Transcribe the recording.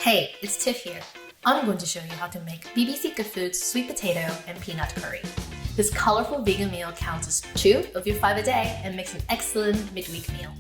Hey, it's Tiff here. I'm going to show you how to make BBC Good Foods sweet potato and peanut curry. This colorful vegan meal counts as 2 of your 5 a day and makes an excellent midweek meal.